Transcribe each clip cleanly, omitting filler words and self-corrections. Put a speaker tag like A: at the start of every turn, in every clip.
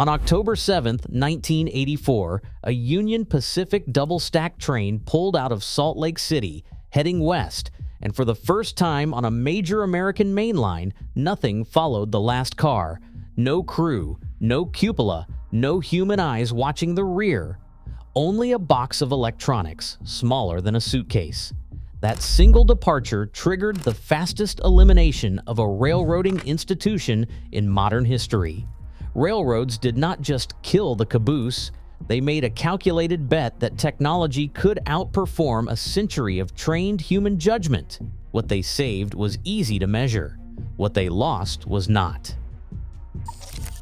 A: On October 7, 1984, a Union Pacific double-stack train pulled out of Salt Lake City, heading west, and for the first time on a major American main line, nothing followed the last car. No crew, no cupola, no human eyes watching the rear. Only a box of electronics, smaller than a suitcase. That single departure triggered the fastest elimination of a railroading institution in modern history. Railroads did not just kill the caboose, they made a calculated bet that technology could outperform a century of trained human judgment. What they saved was easy to measure. What they lost was not.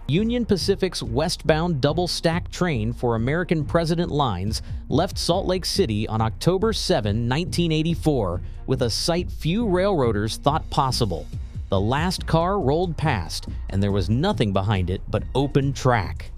A: Union Pacific's westbound double-stack train for American President lines left Salt Lake City on October 7, 1984, with a sight few railroaders thought possible. The last car rolled past, and there was nothing behind it but open track.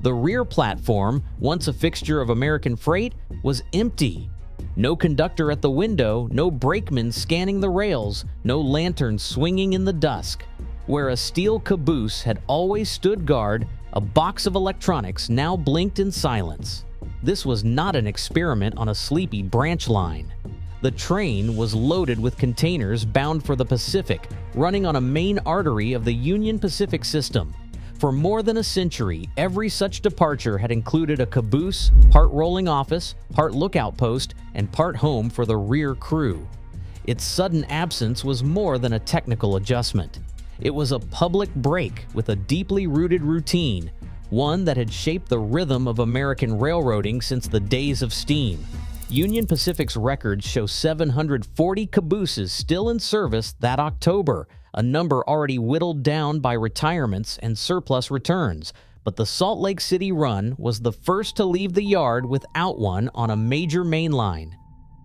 A: The rear platform, once a fixture of American freight, was empty. No conductor at the window, no brakeman scanning the rails, no lantern swinging in the dusk. Where a steel caboose had always stood guard, a box of electronics now blinked in silence. This was not an experiment on a sleepy branch line. The train was loaded with containers bound for the Pacific, running on a main artery of the Union Pacific system. For more than a century, every such departure had included a caboose, part rolling office, part lookout post, and part home for the rear crew. Its sudden absence was more than a technical adjustment. It was a public break with a deeply rooted routine, one that had shaped the rhythm of American railroading since the days of steam. Union Pacific's records show 740 cabooses still in service that October, a number already whittled down by retirements and surplus returns, but the Salt Lake City run was the first to leave the yard without one on a major main line.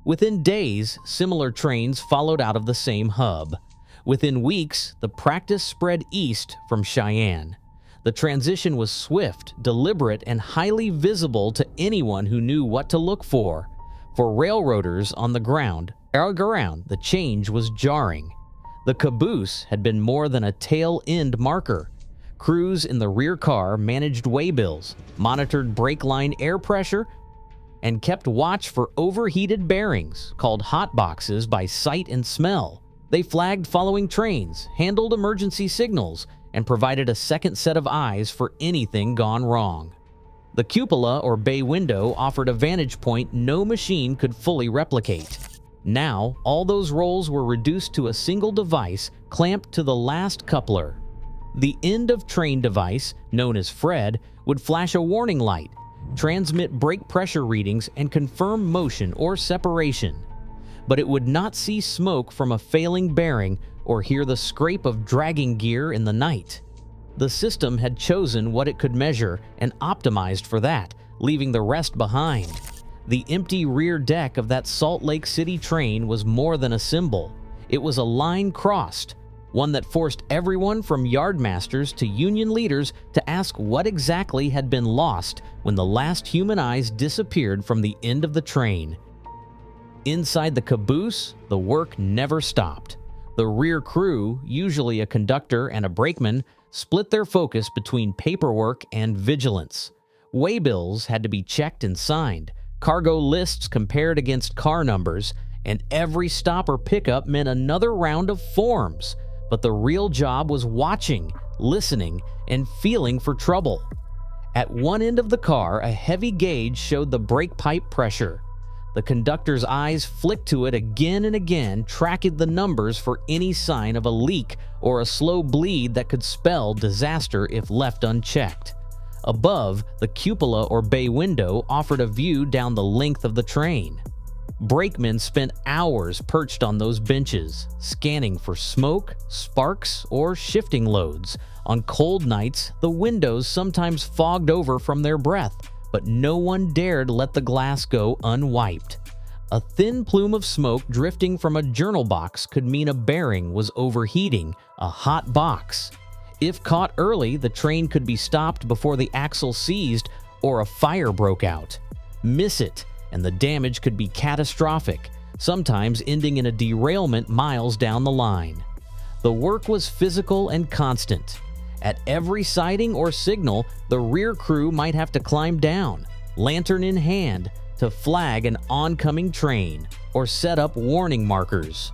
A: Within days, similar trains followed out of the same hub. Within weeks, the practice spread east from Cheyenne. The transition was swift, deliberate, and highly visible to anyone who knew what to look for. For railroaders on the ground, the change was jarring. The caboose had been more than a tail-end marker. Crews in the rear car managed waybills, monitored brake line air pressure, and kept watch for overheated bearings, called hot boxes by sight and smell. They flagged following trains, handled emergency signals, and provided a second set of eyes for anything gone wrong. The cupola or bay window offered a vantage point no machine could fully replicate. Now, all those roles were reduced to a single device clamped to the last coupler. The end-of-train device, known as Fred, would flash a warning light, transmit brake pressure readings, and confirm motion or separation. But it would not see smoke from a failing bearing or hear the scrape of dragging gear in the night. The system had chosen what it could measure and optimized for that, leaving the rest behind. The empty rear deck of that Salt Lake City train was more than a symbol. It was a line crossed, one that forced everyone from yardmasters to union leaders to ask what exactly had been lost when the last human eyes disappeared from the end of the train. Inside the caboose, the work never stopped. The rear crew, usually a conductor and a brakeman, split their focus between paperwork and vigilance. Waybills had to be checked and signed, cargo lists compared against car numbers, and every stop or pickup meant another round of forms. But the real job was watching, listening, and feeling for trouble. At one end of the car, a heavy gauge showed the brake pipe pressure. The conductor's eyes flicked to it again and again, tracking the numbers for any sign of a leak or a slow bleed that could spell disaster if left unchecked. Above, the cupola or bay window offered a view down the length of the train. Brakemen spent hours perched on those benches, scanning for smoke, sparks, or shifting loads. On cold nights, the windows sometimes fogged over from their breath, but no one dared let the glass go unwiped. A thin plume of smoke drifting from a journal box could mean a bearing was overheating, a hot box. If caught early, the train could be stopped before the axle seized or a fire broke out. Miss it, and the damage could be catastrophic, sometimes ending in a derailment miles down the line. The work was physical and constant. At every siding or signal, the rear crew might have to climb down, lantern in hand, to flag an oncoming train or set up warning markers.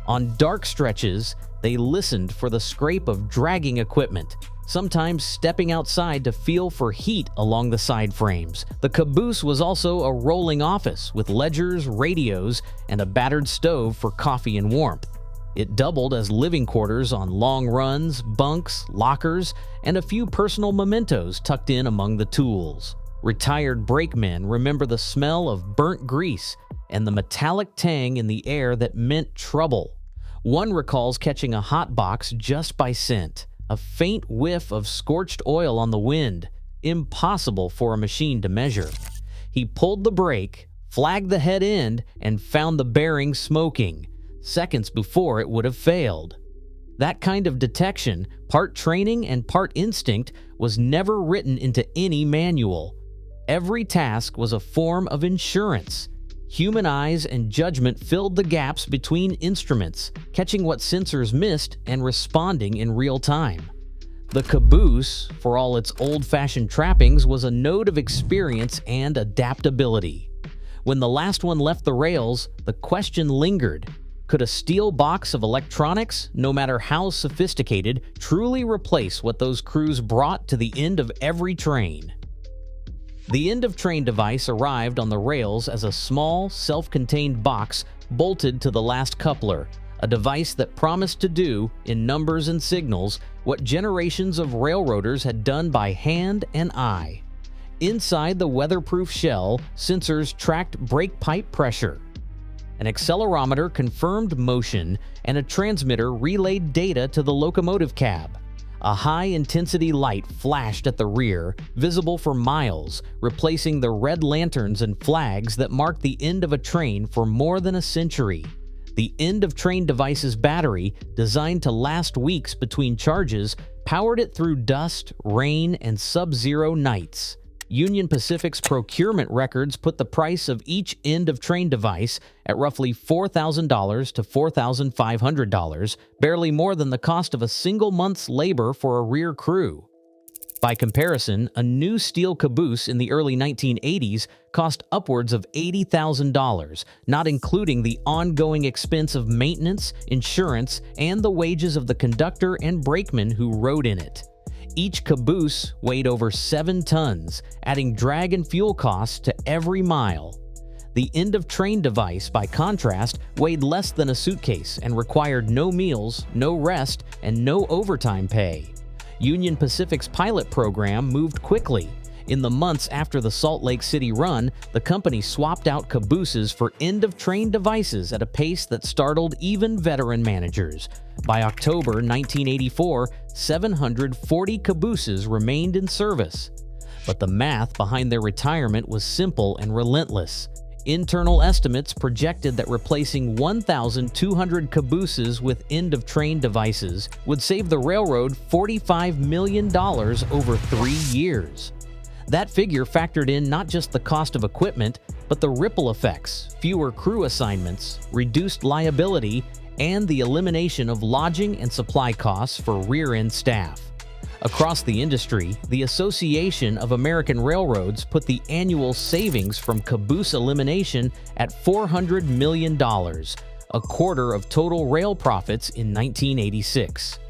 A: On dark stretches, they listened for the scrape of dragging equipment, sometimes stepping outside to feel for heat along the side frames. The caboose was also a rolling office with ledgers, radios, and a battered stove for coffee and warmth. It doubled as living quarters on long runs, bunks, lockers, and a few personal mementos tucked in among the tools. Retired brakemen remember the smell of burnt grease and the metallic tang in the air that meant trouble. One recalls catching a hot box just by scent, a faint whiff of scorched oil on the wind, impossible for a machine to measure. He pulled the brake, flagged the head end, and found the bearing smoking, seconds before it would have failed. That kind of detection, part training and part instinct, was never written into any manual. Every task was a form of insurance. Human eyes and judgment filled the gaps between instruments, catching what sensors missed and responding in real time. The caboose, for all its old-fashioned trappings, was a node of experience and adaptability. When the last one left the rails, the question lingered: could a steel box of electronics, no matter how sophisticated, truly replace what those crews brought to the end of every train? The end-of-train device arrived on the rails as a small, self-contained box bolted to the last coupler, a device that promised to do, in numbers and signals, what generations of railroaders had done by hand and eye. Inside the weatherproof shell, sensors tracked brake pipe pressure. An accelerometer confirmed motion, and a transmitter relayed data to the locomotive cab. A high-intensity light flashed at the rear, visible for miles, replacing the red lanterns and flags that marked the end of a train for more than a century. The end-of-train device's battery, designed to last weeks between charges, powered it through dust, rain, and sub-zero nights. Union Pacific's procurement records put the price of each end-of-train device at roughly $4,000 to $4,500, barely more than the cost of a single month's labor for a rear crew. By comparison, a new steel caboose in the early 1980s cost upwards of $80,000, not including the ongoing expense of maintenance, insurance, and the wages of the conductor and brakemen who rode in it. Each caboose weighed over 7 tons, adding drag and fuel costs to every mile. The end-of-train device, by contrast, weighed less than a suitcase and required no meals, no rest, and no overtime pay. Union Pacific's pilot program moved quickly. In the months after the Salt Lake City run, the company swapped out cabooses for end-of-train devices at a pace that startled even veteran managers. By October 1984, 740 cabooses remained in service. But the math behind their retirement was simple and relentless. Internal estimates projected that replacing 1,200 cabooses with end-of-train devices would save the railroad $45 million over 3 years. That figure factored in not just the cost of equipment, but the ripple effects, fewer crew assignments, reduced liability, and the elimination of lodging and supply costs for rear-end staff. Across the industry, the Association of American Railroads put the annual savings from caboose elimination at $400 million, a quarter of total rail profits in 1986.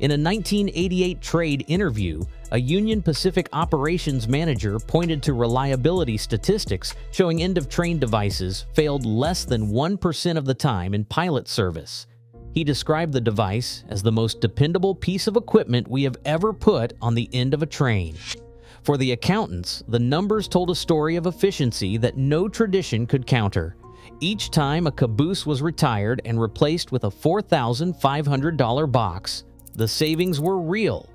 A: In a 1988 trade interview, a Union Pacific operations manager pointed to reliability statistics showing end-of-train devices failed less than 1% of the time in pilot service. He described the device as the most dependable piece of equipment we have ever put on the end of a train. For the accountants, the numbers told a story of efficiency that no tradition could counter. Each time a caboose was retired and replaced with a $4,500 box, the savings were real,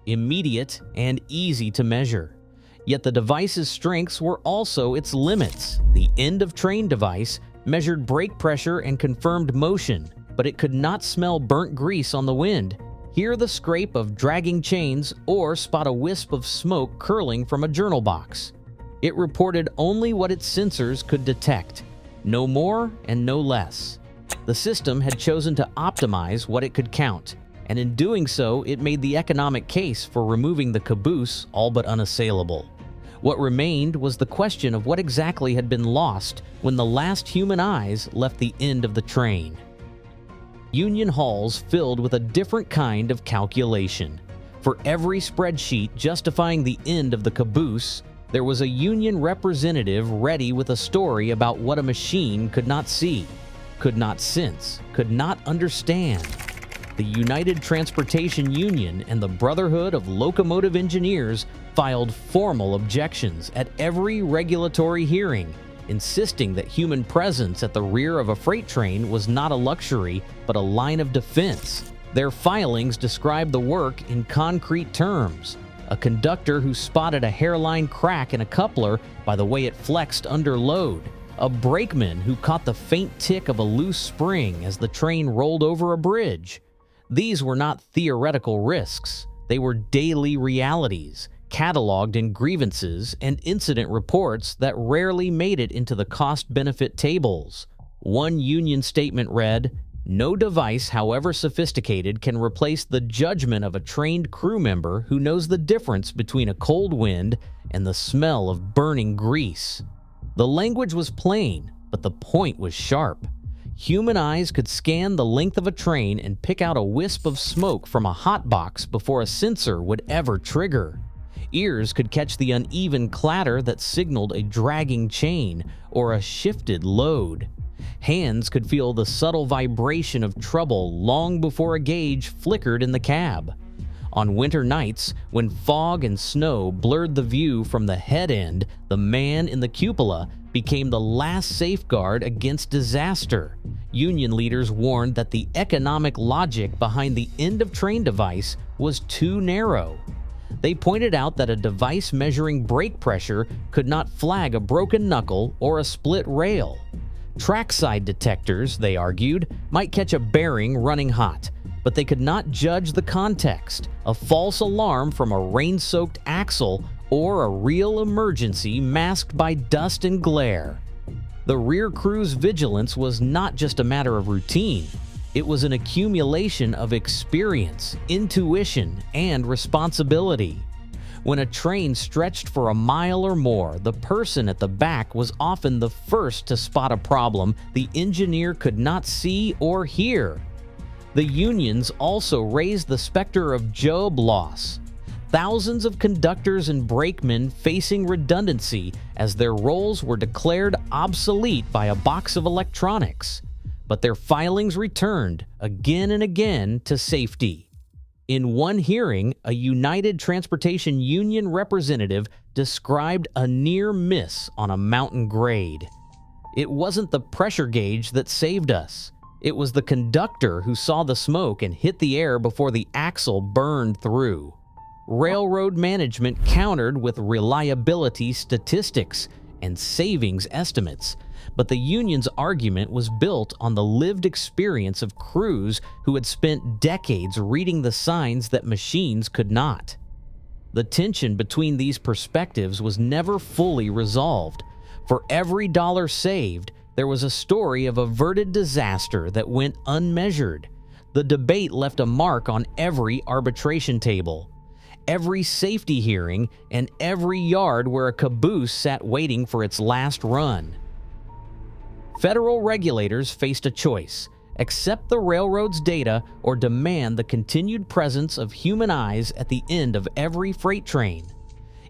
A: immediate, and easy to measure. Yet the device's strengths were also its limits. The end-of-train device measured brake pressure and confirmed motion, but it could not smell burnt grease on the wind, hear the scrape of dragging chains, or spot a wisp of smoke curling from a journal box. It reported only what its sensors could detect, no more and no less. The system had chosen to optimize what it could count, and in doing so, it made the economic case for removing the caboose all but unassailable. What remained was the question of what exactly had been lost when the last human eyes left the end of the train. Union halls filled with a different kind of calculation. For every spreadsheet justifying the end of the caboose, there was a union representative ready with a story about what a machine could not see, could not sense, could not understand. The United Transportation Union and the Brotherhood of Locomotive Engineers filed formal objections at every regulatory hearing, insisting that human presence at the rear of a freight train was not a luxury, but a line of defense. Their filings described the work in concrete terms. A conductor who spotted a hairline crack in a coupler by the way it flexed under load. A brakeman who caught the faint tick of a loose spring as the train rolled over a bridge. These were not theoretical risks. They were daily realities, cataloged in grievances and incident reports that rarely made it into the cost-benefit tables. One union statement read, "No device, however sophisticated, can replace the judgment of a trained crew member who knows the difference between a cold wind and the smell of burning grease." The language was plain, but the point was sharp. Human eyes could scan the length of a train and pick out a wisp of smoke from a hotbox before a sensor would ever trigger. Ears could catch the uneven clatter that signaled a dragging chain or a shifted load. Hands could feel the subtle vibration of trouble long before a gauge flickered in the cab. On winter nights, when fog and snow blurred the view from the head end, the man in the cupola became the last safeguard against disaster. Union leaders warned that the economic logic behind the end-of-train device was too narrow. They pointed out that a device measuring brake pressure could not flag a broken knuckle or a split rail. Trackside detectors, they argued, might catch a bearing running hot, but they could not judge the context, a false alarm from a rain-soaked axle or a real emergency masked by dust and glare. The rear crew's vigilance was not just a matter of routine. It was an accumulation of experience, intuition, and responsibility. When a train stretched for a mile or more, the person at the back was often the first to spot a problem the engineer could not see or hear. The unions also raised the specter of job loss. Thousands of conductors and brakemen facing redundancy as their roles were declared obsolete by a box of electronics. But their filings returned again and again to safety. In one hearing, a United Transportation Union representative described a near miss on a mountain grade. It wasn't the pressure gauge that saved us. It was the conductor who saw the smoke and hit the air before the axle burned through. Railroad management countered with reliability statistics and savings estimates, but the union's argument was built on the lived experience of crews who had spent decades reading the signs that machines could not. The tension between these perspectives was never fully resolved. For every dollar saved, there was a story of averted disaster that went unmeasured. The debate left a mark on every arbitration table, every safety hearing, and every yard where a caboose sat waiting for its last run. Federal regulators faced a choice: accept the railroad's data or demand the continued presence of human eyes at the end of every freight train.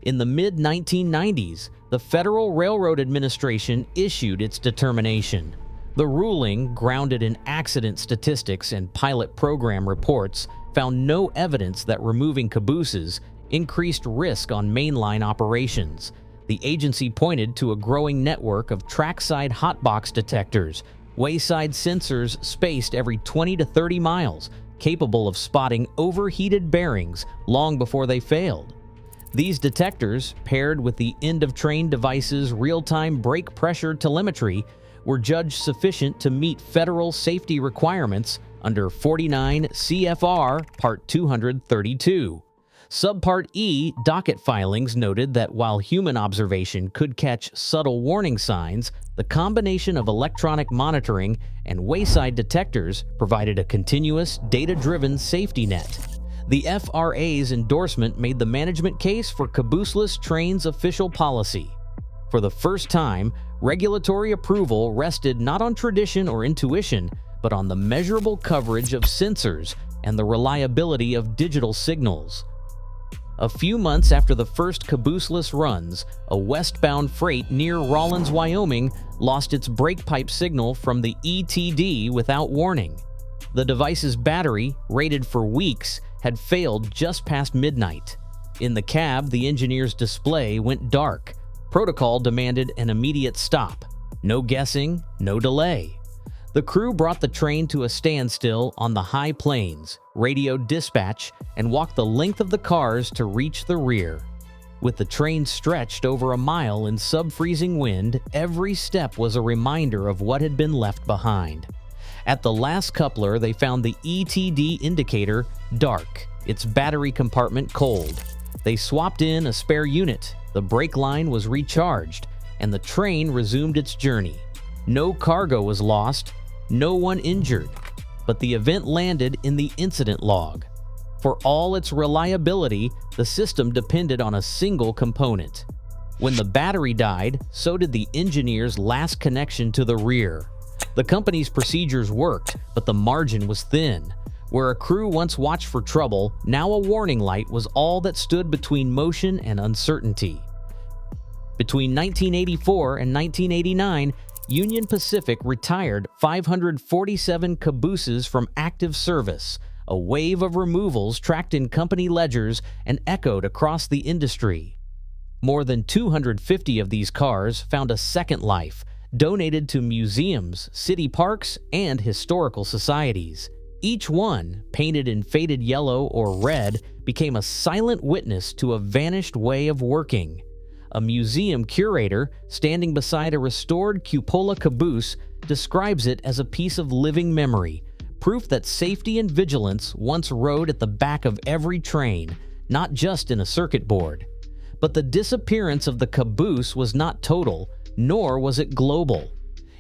A: In the mid-1990s, the Federal Railroad Administration issued its determination. The ruling, grounded in accident statistics and pilot program reports, found no evidence that removing cabooses increased risk on mainline operations. The agency pointed to a growing network of trackside hotbox detectors, wayside sensors spaced every 20 to 30 miles, capable of spotting overheated bearings long before they failed. These detectors, paired with the end-of-train device's real-time brake pressure telemetry, were judged sufficient to meet federal safety requirements under 49 CFR Part 232. Subpart E docket filings noted that while human observation could catch subtle warning signs, the combination of electronic monitoring and wayside detectors provided a continuous, data-driven safety net. The FRA's endorsement made the management case for cabooseless trains official policy. For the first time, regulatory approval rested not on tradition or intuition, but on the measurable coverage of sensors and the reliability of digital signals. A few months after the first cabooseless runs, a westbound freight near Rawlins, Wyoming, lost its brake pipe signal from the ETD without warning. The device's battery, rated for weeks, had failed just past midnight. In the cab, the engineer's display went dark. Protocol demanded an immediate stop. No guessing, no delay. The crew brought the train to a standstill on the high plains, radioed dispatch, and walked the length of the cars to reach the rear. With the train stretched over a mile in sub-freezing wind, every step was a reminder of what had been left behind. At the last coupler, they found the ETD indicator dark, its battery compartment cold. They swapped in a spare unit, the brake line was recharged, and the train resumed its journey. No cargo was lost, no one injured, but the event landed in the incident log. For all its reliability, the system depended on a single component. When the battery died, so did the engineer's last connection to the rear. The company's procedures worked, but the margin was thin. Where a crew once watched for trouble, now a warning light was all that stood between motion and uncertainty. Between 1984 and 1989, Union Pacific retired 547 cabooses from active service, a wave of removals tracked in company ledgers and echoed across the industry. More than 250 of these cars found a second life, donated to museums, city parks, and historical societies. Each one, painted in faded yellow or red, became a silent witness to a vanished way of working. A museum curator, standing beside a restored cupola caboose, describes it as a piece of living memory, proof that safety and vigilance once rode at the back of every train, not just in a circuit board. But the disappearance of the caboose was not total, nor was it global.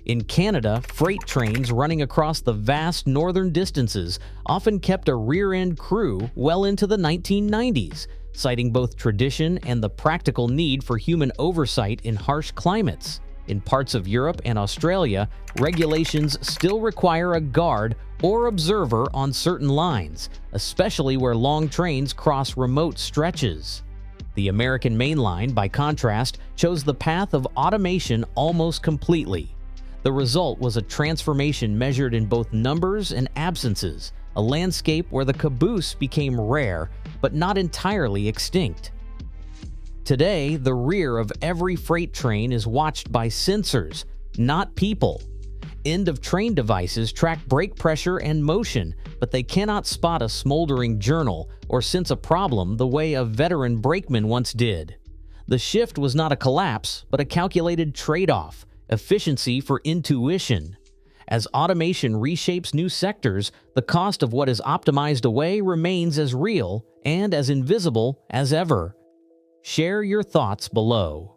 A: In Canada, freight trains running across the vast northern distances often kept a rear-end crew well into the 1990s, citing both tradition and the practical need for human oversight in harsh climates. In parts of Europe and Australia, regulations still require a guard or observer on certain lines, especially where long trains cross remote stretches. The American main line, by contrast, chose the path of automation almost completely. The result was a transformation measured in both numbers and absences, a landscape where the caboose became rare, but not entirely extinct. Today, the rear of every freight train is watched by sensors, not people. End-of-train devices track brake pressure and motion, but they cannot spot a smoldering journal or sense a problem the way a veteran brakeman once did. The shift was not a collapse, but a calculated trade-off, efficiency for intuition. As automation reshapes new sectors, the cost of what is optimized away remains as real and as invisible as ever. Share your thoughts below.